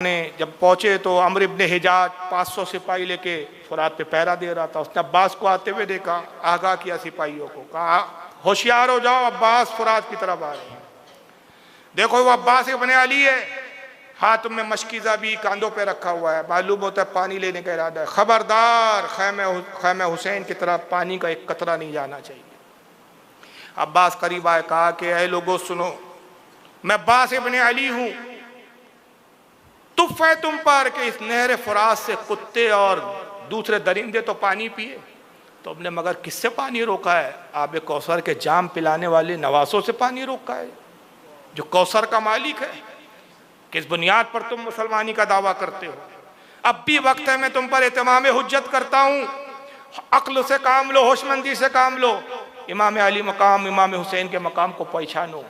ने जब पहुंचे तो अम्र इब्ने हिजाज 500 सिपाही लेके फुरात पे पहरा दे रहा था। उसने अब्बास को आते हुए देखा, आगाह किया सिपाहियों को, कहा होशियार हो जाओ, अब्बास फुरात की तरफ आ रहे हैं। देखो वो अब्बास इब्ने अली है, हाथ में मशकीज़ा भी कांधों पे रखा हुआ है, मालूम होता है पानी लेने का इरादा है। खबरदार, खैमे हुसैन की तरफ पानी का एक कतरा नहीं जाना चाहिए। अब्बास करीब आए, कहा कि ऐ लोगों सुनो, मैं अब्बास इब्ने अली हूं, तुफ है तुम पर कि इस नहर फुरात से कुत्ते और दूसरे दरिंदे तो पानी पिए। तो हमने मगर किससे पानी रोका है? आबे कौसर के जाम पिलाने वाले नवासों से पानी रोका है, जो कौसर का मालिक है। किस बुनियाद पर तुम मुसलमानी का दावा करते हो? अब भी वक्त है, मैं तुम पर इत्माम हुज्जत करता हूँ। अक्ल से काम लो, होशमंदी से काम लो। इमाम अली मकाम, इमाम हुसैन के मकाम को पहचानो।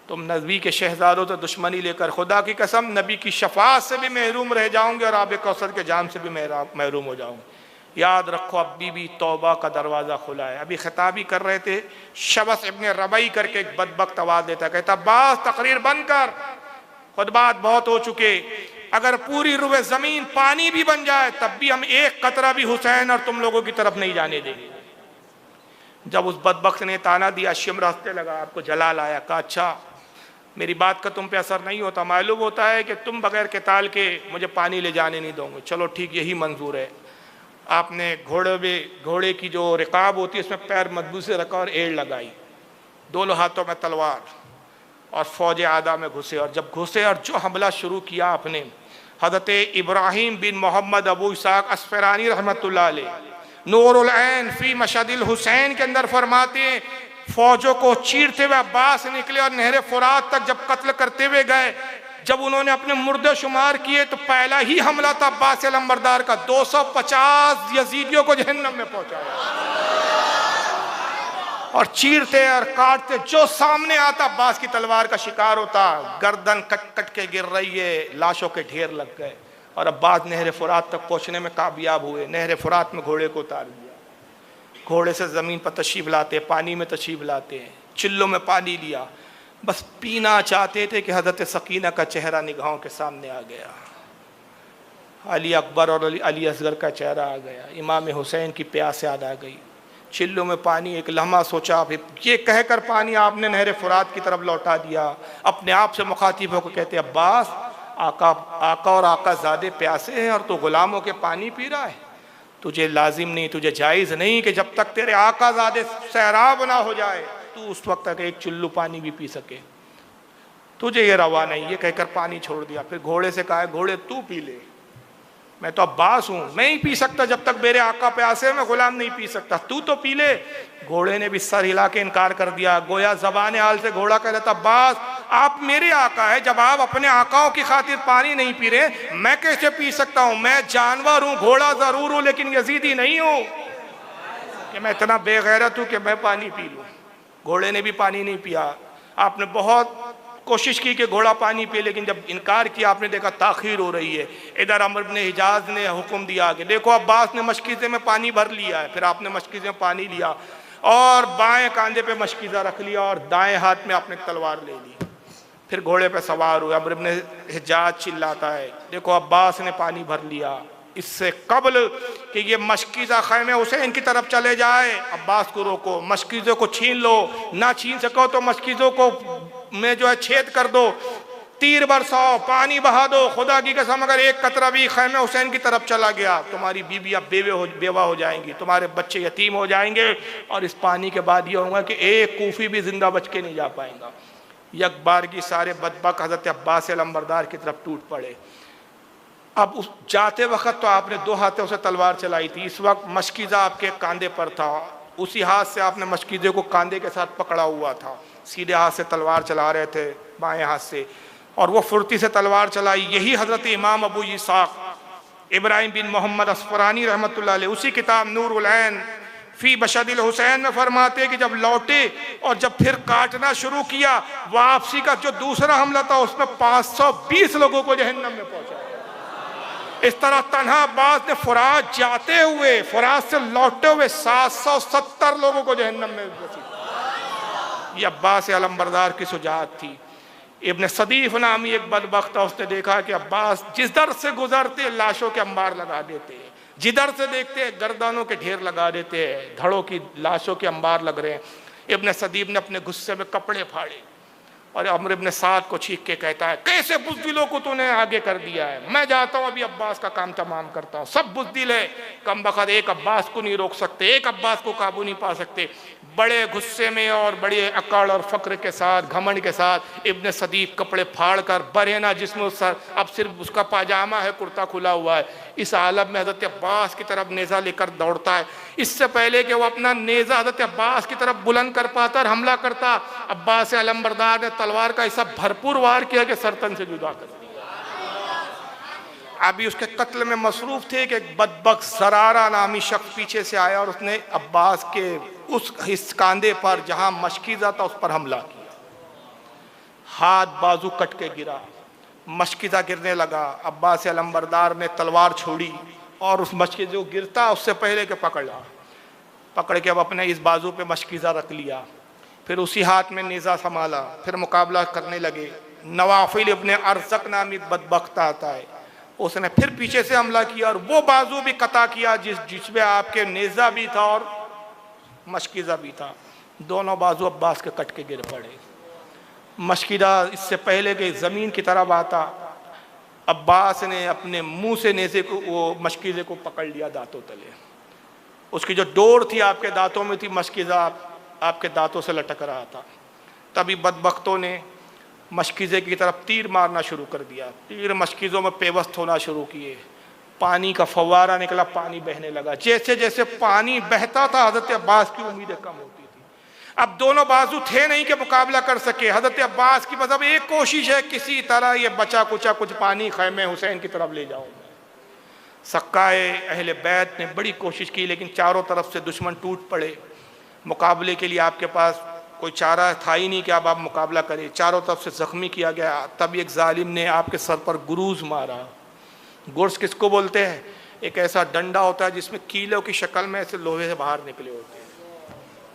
तुम नबी के शहजादों से दुश्मनी लेकर खुदा की कसम नबी की शफाअत से भी महरूम रह जाओगे और आबे कौसर के जाम से भी महरूम हो जाओगे। याद रखो, अभी भी तौबा का दरवाज़ा खुला है। अभी खिताबी कर रहे थे, शबस इब्ने रबई करके एक बदबख्त आवाज़ देता, कहता अब्बास तकरीर बंद कर, खुद बात बहुत हो चुके। अगर पूरी रुए ज़मीन पानी भी बन जाए तब भी हम एक कतरा भी हुसैन और तुम लोगों की तरफ नहीं जाने देंगे। जब उस बदबख्त ने ताना दिया, शिमर हंसने लगा, आपको जलाल आया, कहा अच्छा मेरी बात का तुम पे असर नहीं होता, मालूम होता है कि तुम बगैर किताल के मुझे पानी ले जाने नहीं दोगे। चलो ठीक, यही मंजूर है। आपने घोड़े की जो रिकाब होती है उसमें पैर मजबूत से रखा और एड़ लगाई, दोनों हाथों में तलवार, और फौज आदा में घुसे। और जब घुसे और जो हमला शुरू किया आपने, हज़रत इब्राहिम बिन मोहम्मद अबू इसाक अस्फरानी रहमतुल्लाह अलैह नूरुल ऐन फी मशदिल हुसैन के अंदर फरमाते हैं, फौजों को चीरते हुए अब्बास निकले और नहर फुरात तक जब कत्ल करते हुए गए, जब उन्होंने अपने मुर्दे शुमार किए तो पहला ही हमला था अब्बास अलंबरदार का। 250 यजीदियों को जहन्नम में पहुंचाया और चीरते और काटते जो सामने आता अब्बास की तलवार का शिकार होता। गर्दन कट कट के गिर रही है, लाशों के ढेर लग गए और अब्बास नहर फुरात तक पहुंचने में कामयाब हुए। नहर फुरात में घोड़े को उतार दिया, घोड़े से ज़मीन पर तशरीफ़ लाते, पानी में तशरीफ़ लाते हैं, चिल्लों में पानी लिया, बस पीना चाहते थे कि हज़रत सकीना का चेहरा निगाहों के सामने आ गया। अली अकबर और अली असगर का चेहरा आ गया, इमाम हुसैन की प्यास याद आ गई। चिल्लों में पानी, एक लम्हा सोचा, फिर ये कहकर पानी आपने नहर फुरात की तरफ लौटा दिया। अपने आप से मुखातिब होकर कहते अब्बास, आका और आका ज़ादे प्यासे हैं और तो ग़ुलामों के पानी पी रहा है। तुझे लाजिम नहीं, तुझे जायज़ नहीं कि जब तक तेरे आका ज़ादे सैराब ना हो जाए तू उस वक्त तक एक चुल्लू पानी भी पी सके। तुझे ये रवा नहीं। ये कहकर पानी छोड़ दिया। फिर घोड़े से कहा, घोड़े तू पी ले, मैं तो अब्बास हूँ, मैं ही पी सकता, जब तक मेरे आका प्यासे मैं गुलाम नहीं पी सकता, तू तो पी ले। घोड़े ने भी सर हिला के इनकार कर दिया, गोया ज़बान हाल से घोड़ा कह रहा था अब्बास आप मेरे आका है, जब आप अपने आकाओं की खातिर पानी नहीं पी रहे मैं कैसे पी सकता हूँ? मैं जानवर हूँ, घोड़ा ज़रूर हूँ, लेकिन यजीदी नहीं हूँ कि मैं इतना बेगैरत हूँ कि मैं पानी पी लूँ। घोड़े ने भी पानी नहीं पिया। आपने बहुत कोशिश की कि घोड़ा पानी पिए, लेकिन जब इनकार किया आपने देखा ताख़ीर हो रही है। इधर अमर इब्ने हिजाज ने हुक्म दिया कि देखो अब्बास ने मशकीज़े में पानी भर लिया है। फिर आपने मशकीज़े में पानी लिया और बाएं कांधे पे मशकीज़ा रख लिया और दाएं हाथ में आपने तलवार ले ली। फिर घोड़े पे सवार हुए। अमर इब्ने हिजाज चिल्लाता है, देखो अब्बास ने पानी भर लिया, इससे कबल कि ये मशकीज़ा खैमे हुसैन की तरफ चले जाए अब्बास को रोको, मशकीज़े को छीन लो, ना छीन सको तो मशकीज़ों को में जो है छेद कर दो, तीर बरसाओ, पानी बहा दो। खुदा की कसम अगर एक कतरा भी खैमे हुसैन की तरफ चला गया तुम्हारी बीबियाँ बेवा हो जाएंगी, तुम्हारे बच्चे यतीम हो जाएंगे और इस पानी के बाद ये होगा कि एक कूफी भी जिंदा बच के नहीं जा पाएगा। यक बार की सारे बदबक हज़रत अब्बास अलंबरदार की तरफ टूट पड़े। अब उस जाते वक्त तो आपने दो हाथों से तलवार चलाई थी, इस वक्त मशकीज़ा आपके कंधे पर था, उसी हाथ से आपने मशकीज़े को कंधे के साथ पकड़ा हुआ था, सीधे हाथ से तलवार चला रहे थे बाएं हाथ से, और वो फुर्ती से तलवार चलाई। यही हज़रत इमाम अबू इसाक इब्राहिम बिन मोहम्मद अस्फरानी रहमतुल्लाह अलैह उसी किताब नूरुल ऐन फी मशदिल हुसैन में फरमाते कि जब लौटे और जब फिर काटना शुरू किया, वापसी का जो दूसरा हमला था उसमें 520 लोगों को जहन्नम में पहुंचाया। इस तरह तन्हा अब्बास ने फुरात जाते हुए, फुरात से लौटते हुए 770 लोगों को जहन्नम में घसीटा। ये अब्बास अलंबरदार की शुजाअत थी। इब्न सदीफ नामी एक बदबख्त, उसने देखा कि अब्बास जिधर से गुजरते लाशों के अंबार लगा देते, जिधर से देखते गर्दानों के ढेर लगा देते, धड़ों की लाशों के अंबार लग रहे हैं। इब्न सदीफ ने अपने गुस्से में कपड़े फाड़े और अमर इब्न साद को चीख के कहता है, कैसे बुज़दिलों को तूने आगे कर दिया है, मैं जाता हूँ अभी अब्बास का काम तमाम करता हूँ। सब बुज़दिल है, कम बखत एक अब्बास को नहीं रोक सकते, एक अब्बास को काबू नहीं पा सकते। बड़े गुस्से में और बड़े अकड़ और फ़क्र के साथ, घमंड के साथ इब्न सदीक कपड़े फाड़ कर बरहना जिसमें सर अब सिर्फ उसका पाजामा है, कुर्ता खुला हुआ है, इस आलम में हज़रत अब्बास की तरफ नेज़ा लेकर दौड़ता है। इससे पहले कि वो अपना नेज़ा हज़रत अब्बास की तरफ बुलंद कर पाता और हमला करता, अब्बास अलंबरदार ने तलवार का ऐसा भरपूर वार किया कि सरतन से जुदा कर दिया। अभी उसके कत्ल में मसरूफ थे कि एक बदबख्त ज़रारा नामी शख्स पीछे से आया और उसने अब्बास के उस कांधे पर जहां मशकीज़ा था उस पर हमला किया। हाथ बाजू कट के गिरा, मशकीज़ा गिरने लगा। अब्बास अलंबरदार ने तलवार छोड़ी और उस मशकीज़े जो गिरता उससे पहले के पकड़ के अब अपने इस बाजू पे मशकीज़ा रख लिया, फिर उसी हाथ में नेज़ा संभाला, फिर मुकाबला करने लगे। नवाफिल इब्न अरज़क नामी बदबख्त आता है, उसने फिर पीछे से हमला किया और वो बाजू भी कता किया जिसमें आपके नेज़ा भी था और मशकीज़ा भी था। दोनों बाजू अब्बास के कट के गिर पड़े। मशकीज़ा इससे पहले कि ज़मीन की तरफ आता, अब्बास ने अपने मुंह से नेज़े को, वो मशकीज़े को पकड़ लिया दांतों तले। उसकी जो डोर थी आपके दांतों में थी, मशकीज़ा आपके दांतों से लटक रहा था। तभी बदबख्तों ने मशकीज़े की तरफ तीर मारना शुरू कर दिया। तीर मशकीज़ों में पेवस्त होना शुरू किए। पानी का फव्वारा निकला, पानी बहने लगा। जैसे जैसे पानी बहता था हज़रत अब्बास की उम्मीदें कम होती थी। अब दोनों बाजू थे नहीं कि मुकाबला कर सके। हज़रत अब्बास की मतलब एक कोशिश है, किसी तरह ये बचा कुचा कुछ पानी खैमे हुसैन की तरफ ले जाऊँ। सक्काए अहले बैत ने बड़ी कोशिश की, लेकिन चारों तरफ से दुश्मन टूट पड़े। मुकाबले के लिए आपके पास कोई चारा था ही नहीं कि अब आप मुकाबला करें। चारों तरफ से ज़ख्मी किया गया। तब एक जालिम ने आपके सर पर गुरूज मारा। गुर्स किसको बोलते हैं? एक ऐसा डंडा होता है जिसमें कीलों की शक्ल में ऐसे लोहे से बाहर निकले होते हैं,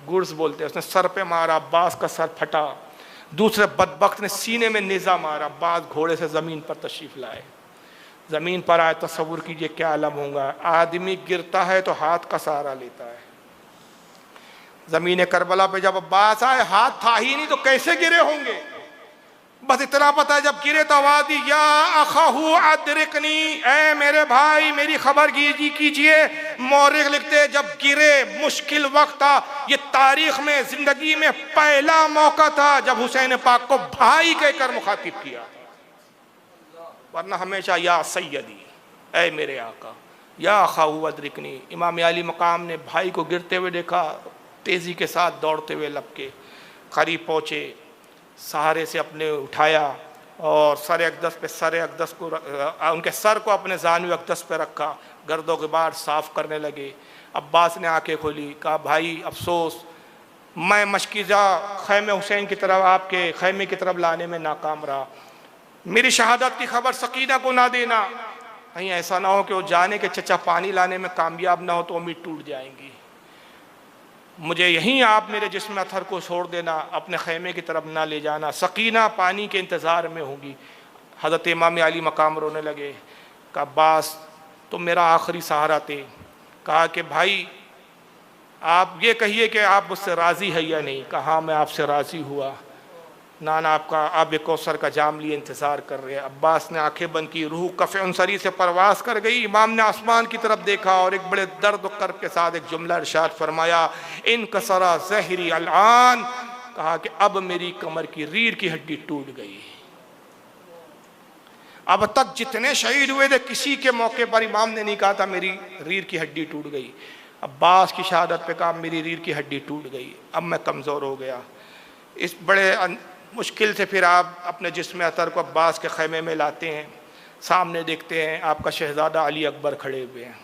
गुर्स बोलते हैं। उसने सर पे मारा, अब्बास का सर फटा। दूसरे बदबख्त ने सीने में नेज़ा मारा। अब्बास घोड़े से ज़मीन पर तशरीफ़ लाए। ज़मीन पर आए, तसव्वुर कीजिए क्या आलम होगा। आदमी गिरता है तो हाथ का सहारा लेता है। ज़मीन करबला पे जब अब्बास आए, हाथ था ही नहीं तो कैसे गिरे होंगे। बस इतना पता है, जब गिरे तो आवाज़ दी, या अखाहू अदरिकनी, ऐ मेरे भाई मेरी खबर कीजिए। मौरिख लिखते जब गिरे, मुश्किल वक्त था। ये तारीख में, जिंदगी में पहला मौका था जब हुसैन पाक को भाई कहकर मुखातिब किया, वरना हमेशा या सैयदी, ऐ मेरे आका, या अखाहू अदरिकनी। इमाम अली मकाम ने भाई को गिरते हुए देखा, तेज़ी के साथ दौड़ते हुए लपके करीब पहुँचे, सहारे से अपने उठाया और सर अक़दस को उनके सर को अपने ज़ानवी अक़दस पे रखा। गर्दो गुबार साफ़ करने लगे। अब्बास ने आंखें खोली, कहा भाई अफसोस, मैं मशकीज़ा खैमे हुसैन की तरफ, आपके खैमे की तरफ लाने में नाकाम रहा। मेरी शहादत की खबर सकीना को ना देना, कहीं ऐसा ना हो कि वो जाने के चचा पानी लाने में कामयाब ना हो तो उम्मीद टूट जाएंगी। मुझे यहीं आप मेरे जिस्म अथर को छोड़ देना, अपने खैमे की तरफ ना ले जाना, सकीना पानी के इंतज़ार में होंगी। हज़रत इमाम अली मकाम रोने लगे। कहा अब्बास तुम मेरा आखिरी सहारा थे। कहा कि भाई आप ये कहिए कि आप मुझसे राज़ी है या नहीं। कहा हाँ मैं आपसे राज़ी हुआ। नाना आपका आब कौसर का जाम लिए इंतज़ार कर रहे हैं। अब्बास ने आंखें बंद की, रूह कफ़े अंसरी से परवास कर गई। इमाम ने आसमान की तरफ देखा और एक बड़े दर्द कर्ब के साथ एक जुमला इरशाद फरमाया, इन कसरा ज़हरी अलान। कहा कि अब मेरी कमर की रीढ़ की हड्डी टूट गई। अब तक जितने शहीद हुए थे किसी के मौके पर इमाम ने नहीं कहा था मेरी रीढ़ की हड्डी टूट गई। अब्बास की शहादत पे कहा मेरी रीढ़ की हड्डी टूट गई, अब मैं कमज़ोर हो गया। इस बड़े मुश्किल से फिर आप अपने जिस्म अतर को अब्बास के खैमे में लाते हैं। सामने देखते हैं आपका शहज़ादा अली अकबर खड़े हुए हैं।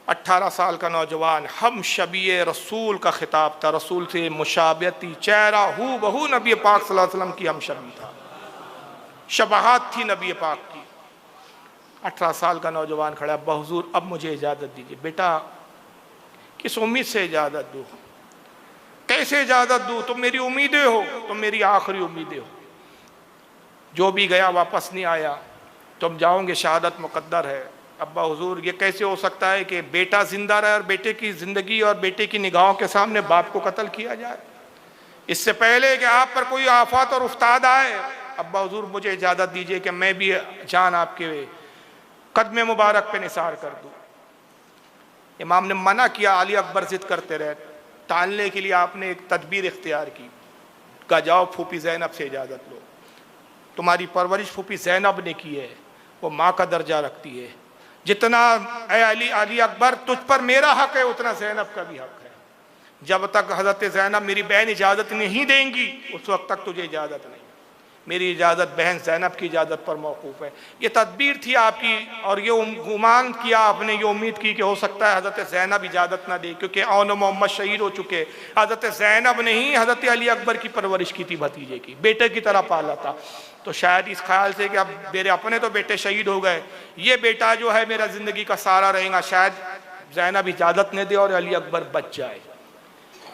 18 साल का नौजवान, हम शबीए रसूल का खिताब था। रसूल से मुशाबहती, चेहरा हू बहू नबी पाक सल्लल्लाहु अलैहि वसल्लम की हम शबी था, शबाहत थी नबी पाक की। 18 साल का नौजवान खड़ा, अब्बा हुजूर अब मुझे इजाज़त दीजिए। बेटा किस उम्मीद से इजाज़त दूँ, कैसे इजाज़त दूँ? तुम मेरी उम्मीदें हो, तुम मेरी आखिरी उम्मीदें हो। जो भी गया वापस नहीं आया, तुम जाओगे, शहादत मुकद्दर है। अब्बा हुजूर ये कैसे हो सकता है कि बेटा जिंदा रहे और बेटे की ज़िंदगी और बेटे की निगाहों के सामने बाप को कत्ल किया जाए? इससे पहले कि आप पर कोई आफत और उफ्ताद आए, अब्बा हुजूर मुझे इजाज़त दीजिए कि मैं भी जान आपके कदम मुबारक पे निसार कर दूँ। इमाम ने मना किया, अली अकबर जिद करते रहे। टालने के लिए आपने एक तदबीर इख्तियार की, कहा जाओ फूफी ज़ैनब से इजाज़त लो, तुम्हारी परवरिश फूफी ज़ैनब ने की है, वो माँ का दर्जा रखती है। जितना अली अकबर तुझ पर मेरा हक है, उतना ज़ैनब का भी हक है। जब तक हज़रत ज़ैनब मेरी बहन इजाज़त नहीं देंगी, उस वक्त तक तुझे इजाज़त नहीं। मेरी इजाज़त बहन ज़ैनब की इजाज़त पर मौकूफ़ है। ये तदबीर थी आपकी, और ये गुमान किया आपने, ये उम्मीद की कि हो सकता है हज़रत ज़ैनब इजाज़त ना दे, क्योंकि औन मोहम्मद शहीद हो चुके। हज़रत ज़ैनब ने ही हज़रत अली अकबर की परवरिश की थी, भतीजे की, बेटे की तरह पाला था। तो शायद इस ख्याल से कि अब मेरे अपने तो बेटे शहीद हो गए, ये बेटा जो है मेरा ज़िंदगी का सहारा रहेगा, शायद ज़ैनब इजाज़त न दे और अली अकबर बच जाए।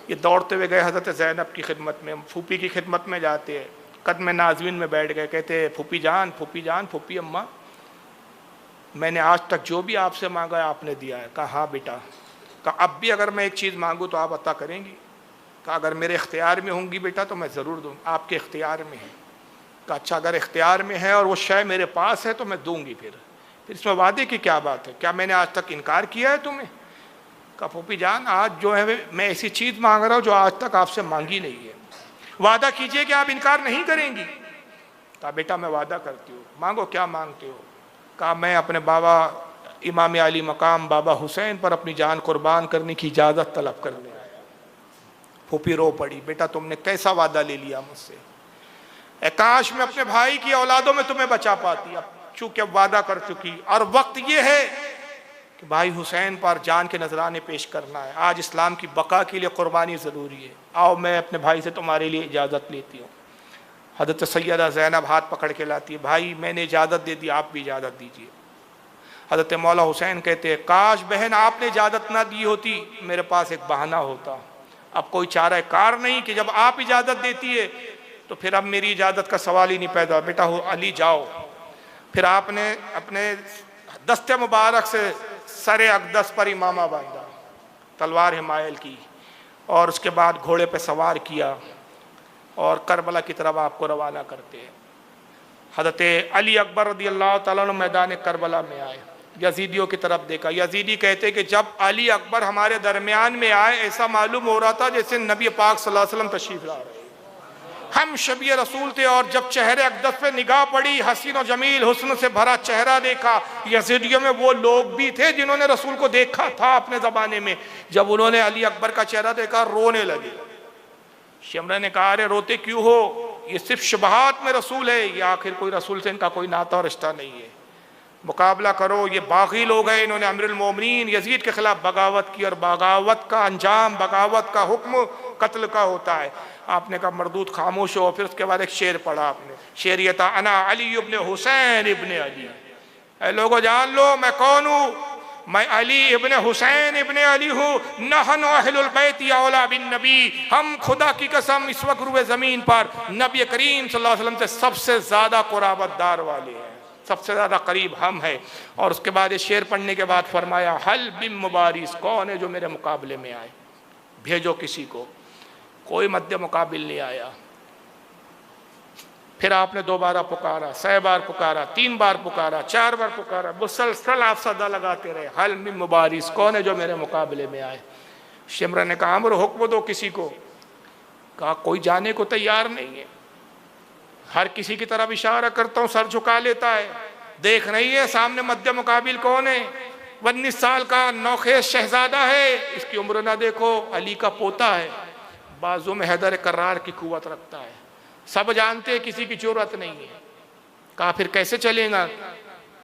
ये दौड़ते हुए गए हज़रत ज़ैनब की खिदमत में, फूफी की खिदमत में जाते हैं, कदम नाज़वीन में बैठ गए। कहते फूफी जान, फूफी जान, फूफी अम्मा, मैंने आज तक जो भी आपसे मांगा है आपने दिया है। कहा हाँ बेटा। कहा अब भी अगर मैं एक चीज़ मांगूँ तो आप अता करेंगी? कहा अगर मेरे इख्तियार में होंगी बेटा तो मैं ज़रूर दूँ। आपके इख्तियार में है? कहा अच्छा अगर इख्तियार में है और वो शय मेरे पास है तो मैं दूंगी। फिर इसमें वादे की क्या बात है? क्या मैंने आज तक इनकार किया है तुम्हें? कहा फूफी जान आज जो है मैं ऐसी चीज़ मांग रहा हूँ जो आज तक आपसे मांगी नहीं है, वादा कीजिए कि आप इनकार नहीं करेंगी। कहा बेटा मैं वादा करती हूँ। मांगो, क्या मांगते हो? कहा मैं अपने बाबा इमाम अली मकाम बाबा हुसैन पर अपनी जान कुर्बान करने की इजाज़त तलब करने आया। फूफी रो पड़ी, बेटा तुमने कैसा वादा ले लिया मुझसे? काश मैं अपने भाई की औलादों में तुम्हें बचा पाती, अब चूंकि अब वादा कर चुकी और वक्त ये है कि भाई हुसैन पर जान के नजराने पेश करना है, आज इस्लाम की बका के लिए कुर्बानी ज़रूरी है, आओ मैं अपने भाई से तुम्हारे लिए इजाज़त लेती हूँ। हज़रत सैयदा ज़ैनब हाथ पकड़ के लाती है, भाई मैंने इजाज़त दे दी, आप भी इजाज़त दीजिए। हज़रत मौला हुसैन कहते हैं काश बहन आपने इजाज़त ना दी होती, मेरे पास एक बहाना होता। अब कोई चारा कार नहीं कि जब आप इजाज़त देती है तो फिर अब मेरी इजाज़त का सवाल ही नहीं पैदा, बेटा हो अली जाओ। फिर आपने अपने दस्ते मुबारक से सरे अक़दस पर इमामा बांधा, तलवार हिमायल की, और उसके बाद घोड़े पे सवार किया और करबला की तरफ आपको रवाना करते हैं। हज़रत अली अकबर रज़ी अल्लाह तआला अन्हु मैदान करबला में आए, यजीदियों की तरफ देखा। यजीदी कहते कि जब अली अकबर हमारे दरमियान में आए ऐसा मालूम हो रहा था जैसे नबी पाक सल्लल्लाहु अलैहि वसल्लम तशरीफ़ ला रहे। हम शबीह रसूल थे और जब चेहरे अक़दस पे निगाह पड़ी, हसीन और जमील हुस्न से भरा चेहरा देखा। यजीदियों में वो लोग भी थे जिन्होंने रसूल को देखा था अपने ज़माने में। जब उन्होंने अली अकबर का चेहरा देखा रोने लगे। शिमरा ने कहा अरे रोते क्यों हो, ये सिर्फ शुबहात में रसूल है, ये आखिर कोई रसूल से इनका कोई नाता और रिश्ता नहीं है, मुकाबला करो, ये बागी लोग हैं। इन्होंने अमीरुल मोमिनीन यजीद के खिलाफ बगावत की और बगावत का अंजाम, बगावत का हुक्म कत्ल का होता है। आपने कहा मरदूद खामोश हो। फिर उसके बाद एक शेर पढ़ा आपने, शेर ये था अना अली इब्न हुसैन इब्न अली, ऐ लोगों जान लो मैं कौन हूँ, मैं अली इब्न हुसैन इब्न अली हूँ। नहनु अहलुल बैत औला बिन नबी, हम खुदा की कसम इस वक्त रुए ज़मीन पर नबी करीम सल्लल्लाहु अलैहि वसल्लम से सबसे ज़्यादा कुराबतदार वाले हैं, सबसे ज़्यादा करीब हम हैं। और उसके बाद ये शेर पढ़ने के बाद फरमाया हल बिन मुबारिस, कौन है जो मेरे मुकाबले में आए, भेजो किसी को। कोई मध्य मुकाबिल नहीं आया। फिर आपने दोबारा पुकारा, 6 बार पुकारा, 3 बार पुकारा, 4 बार पुकारा, मुसलसल आप सदा लगाते रहे हल बिन मुबारिस, कौन है जो मेरे मुकाबले में आए। शिमरा ने कहा अमर हुक्म दो किसी को। कहा कोई जाने को तैयार नहीं है, हर किसी की तरफ इशारा करता हूँ सर झुका लेता है। देख रही है सामने मध्य मुकाबिल कौन है, 19 साल का नौखेज शहजादा है, इसकी उम्र ना देखो, अली का पोता है, बाजू में हैदर करार की कुव्वत रखता है, सब जानते हैं किसी की जरूरत नहीं है। कहा फिर कैसे चलेगा?